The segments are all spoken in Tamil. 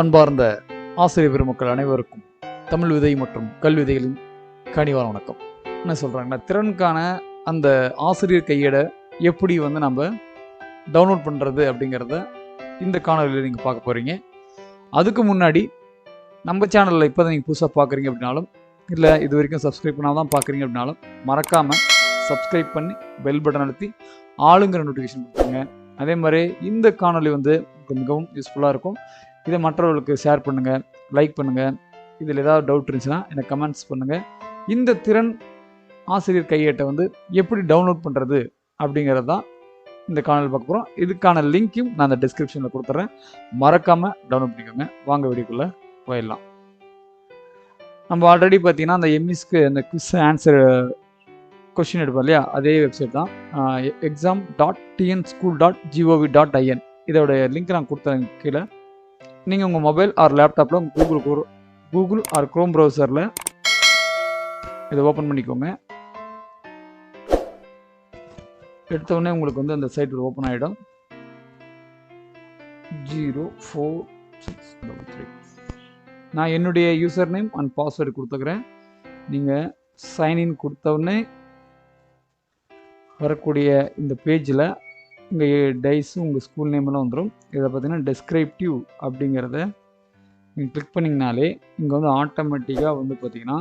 அன்பார்ந்த ஆசிரியர் பெருமக்கள் அனைவருக்கும் தமிழ் விதை மற்றும் கல்விதைகளின் கனிவான வணக்கம். என்ன சொல்கிறாங்கன்னா, திறனுக்கான அந்த ஆசிரியர் கையேடை எப்படி நம்ம டவுன்லோட் பண்ணுறது அப்படிங்கிறத இந்த காணொலியில் நீங்கள் பார்க்க போகிறீங்க. அதுக்கு முன்னாடி நம்ம சேனலில் இப்போ தான் நீங்கள் புதுசாக பார்க்குறீங்க அப்படின்னாலும், இல்லை இது வரைக்கும் சப்ஸ்கிரைப் பண்ணால் தான் பார்க்குறீங்க அப்படின்னாலும், மறக்காமல் சப்ஸ்கிரைப் பண்ணி பெல் பட்டன் அழுத்தி ஆளுங்கிற நோட்டிஃபிகேஷன் கொடுத்துருங்க. அதே மாதிரி இந்த காணொலி மிகவும் யூஸ்ஃபுல்லாக இருக்கும். இதை மற்றவர்களுக்கு ஷேர் பண்ணுங்கள், லைக் பண்ணுங்கள். இதில் ஏதாவது டவுட் இருந்துச்சுன்னா எனக்கு கமெண்ட்ஸ் பண்ணுங்கள். இந்த திறன் ஆசிரியர் கையேட்டை எப்படி டவுன்லோட் பண்ணுறது அப்படிங்கிறது தான் இந்த காணொலி பார்க்க போகிறோம். இதுக்கான லிங்க்கையும் நான் அந்த டிஸ்கிரிப்ஷனில் கொடுத்துட்றேன். மறக்காமல் டவுன்லோட் பண்ணிக்கோங்க. வாங்க வீடியோக்குள்ளே போயிடலாம். நம்ம ஆல்ரெடி பார்த்தீங்கன்னா அந்த எம்இஸ்க்கு அந்த குவிஸ் ஆன்சர் கொஷின் எடுப்போம் இல்லையா, அதே வெப்சைட் தான் exam.tnschool.gov.in. இதோடைய லிங்க் நான் கொடுத்தேன் கீழே. நீங்கள் உங்கள் மொபைல் ஆர் லேப்டாப்பில் கூகுள் ஆர் க்ரோம் ப்ரௌசரில் இதை ஓப்பன் பண்ணிக்கோங்க. எடுத்தவுடனே உங்களுக்கு அந்த சைட் ஓப்பன் ஆகிடும். 04633. நான் என்னுடைய யூசர் நேம் அண்ட் பாஸ்வேர்டு கொடுத்துக்கிறேன். நீங்கள் சைன்இன் கொடுத்தவுடனே வரக்கூடிய இந்த பேஜில் உங்கள் டைஸும் உங்கள் ஸ்கூல் நேமெல்லாம் வந்துடும். இதை பார்த்தீங்கன்னா டெஸ்கிரிப்டிவ் அப்படிங்கிறத நீங்கள் கிளிக் பண்ணிங்கனாலே இங்கே ஆட்டோமேட்டிக்காக பார்த்தீங்கன்னா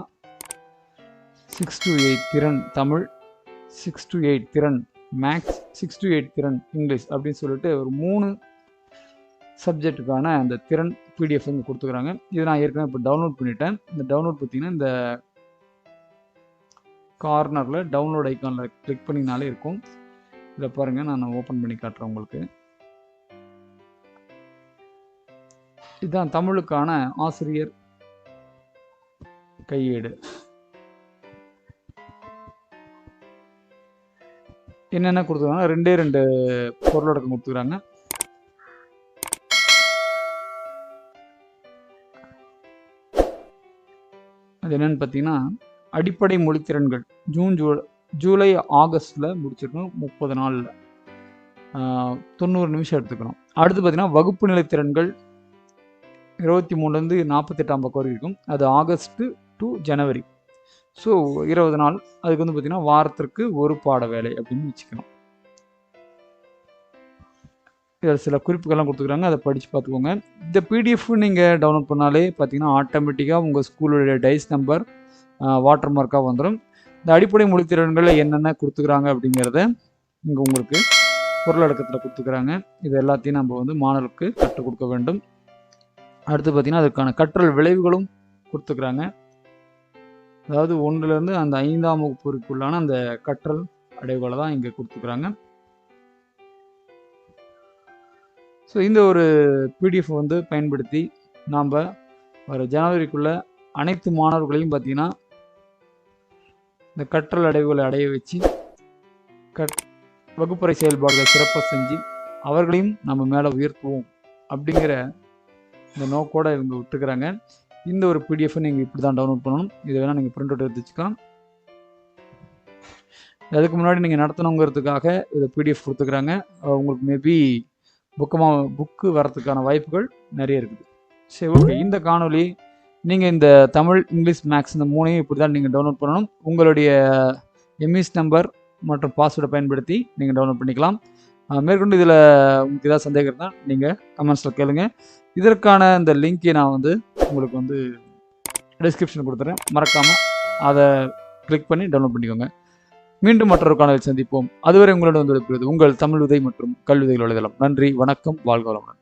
6 to 8 திறன் தமிழ், 6 to 8 திறன் மேக்ஸ், 6 to 8 திறன் இங்கிலீஷ் அப்படின்னு சொல்லிட்டு ஒரு 3 சப்ஜெக்டுக்கான அந்த திறன் பிடிஎஃப் கொடுத்துக்கிறாங்க. இதை நான் ஏற்கனவே இப்போ டவுன்லோட் பண்ணிட்டேன். இந்த டவுன்லோட் பார்த்தீங்கன்னா இந்த கார்னரில் டவுன்லோட் ஐக்கானில் கிளிக் பண்ணிங்கனாலே இருக்கும். இதை பாருங்கள், நான் ஓப்பன் பண்ணி காட்டுறேன் உங்களுக்கு. இதுதான் தமிழுக்கான ஆசிரியர் கையேடு. என்னென்ன கொடுத்துருக்காங்க, 2 பொருளடக்கம் கொடுத்துக்கிறாங்க. அது என்னன்னு பார்த்தீங்கன்னா, அடிப்படை மொழித்திறன்கள் ஜூலை ஆகஸ்டில் முடிச்சிருக்கணும். 30 நாளில் 90 நிமிஷம் எடுத்துக்கணும். அடுத்து பார்த்தீங்கன்னா வகுப்பு நிலை திறன்கள் 23லேருந்து 48ஆம் பக்கம் வரைக்கும் இருக்கும். அது ஆகஸ்ட்டு டு ஜனவரி. ஸோ 20 நாள். அதுக்கு பார்த்தீங்கன்னா வாரத்திற்கு ஒரு பாட வேலை அப்படின்னு வச்சுக்கணும். இதில் சில குறிப்புகள்லாம் கொடுத்துக்கிறாங்க, அதை படித்து பார்த்துக்கோங்க. இந்த பிடிஎஃப் நீங்கள் டவுன்லோட் பண்ணாலே பார்த்தீங்கன்னா ஆட்டோமேட்டிக்காக உங்கள் ஸ்கூலுடைய டைஸ் நம்பர் வாட்டர் மார்க்காக வந்துடும். இந்த அடிப்படை மொழித்திறன்களில் என்னென்ன கொடுத்துக்கிறாங்க அப்படிங்கிறத இங்கே உங்களுக்கு பொருளடக்கத்தில் கொடுத்துக்கிறாங்க. இது எல்லாத்தையும் நம்ம மாணவர்களுக்கு கற்றுக் கொடுக்க வேண்டும். அடுத்து பார்த்திங்கன்னா அதுக்கான கற்றல் விளைவுகளும் கொடுத்துக்கிறாங்க. அதாவது 1லேருந்து அந்த 5ஆம் வகுப்புக்குள்ளான அந்த கற்றல் அடைவுகளை தான் இங்கே கொடுத்துக்கிறாங்க. ஸோ இந்த ஒரு பிடிஎஃப் பயன்படுத்தி நாம் வர ஜனவரிக்குள்ளே அனைத்து மாணவர்களையும் பார்த்திங்கன்னா இந்த கற்றல் அடைவுகளை அடைய வச்சு வகுப்பறை செயல்பாடுகளை சிறப்பாக செஞ்சு அவர்களையும் நம்ம மேலே உயர்த்துவோம் அப்படிங்கிற இந்த நோக்கோடு இவங்க விட்டுக்கிறாங்க. இந்த ஒரு பிடிஎஃப் நீங்கள் இப்படி தான் டவுன்லோட் பண்ணணும். இதை வேணால் நீங்கள் பிரிண்ட் அவுட் எடுத்து வச்சுக்கலாம். அதுக்கு முன்னாடி நீங்கள் நடத்தணுங்கிறதுக்காக இதை பிடிஎஃப் கொடுத்துக்கிறாங்க. உங்களுக்கு மேபி புக்கு வரதுக்கான வாய்ப்புகள் நிறைய இருக்குது. சரி, ஓகே. இந்த காணொலி நீங்கள் இந்த தமிழ், இங்கிலீஷ், மேக்ஸ் இந்த 3ஐயும் இப்படி தான் நீங்கள் டவுன்லோட் பண்ணணும். உங்களுடைய எம்இஸ் நம்பர் மற்றும் பாஸ்வேர்டை பயன்படுத்தி நீங்கள் டவுன்லோட் பண்ணிக்கலாம். மேற்கொண்டு இதில் உங்களுக்கு ஏதாவது சந்தேகம் இருந்தால் நீங்கள் கமெண்ட்ஸில் கேளுங்க. இதற்கான இந்த லிங்க்கை நான் உங்களுக்கு டிஸ்கிரிப்ஷன் கொடுத்துறேன். மறக்காமல் அதை கிளிக் பண்ணி டவுன்லோட் பண்ணிக்கோங்க. மீண்டும் மற்றொரு காணொலியில் சந்திப்போம். அதுவரை உங்களோட உங்கள் தமிழ் விதை மற்றும் கல்விதைகள் வலைதளம். நன்றி, வணக்கம், வாழ்க வளமுடன்.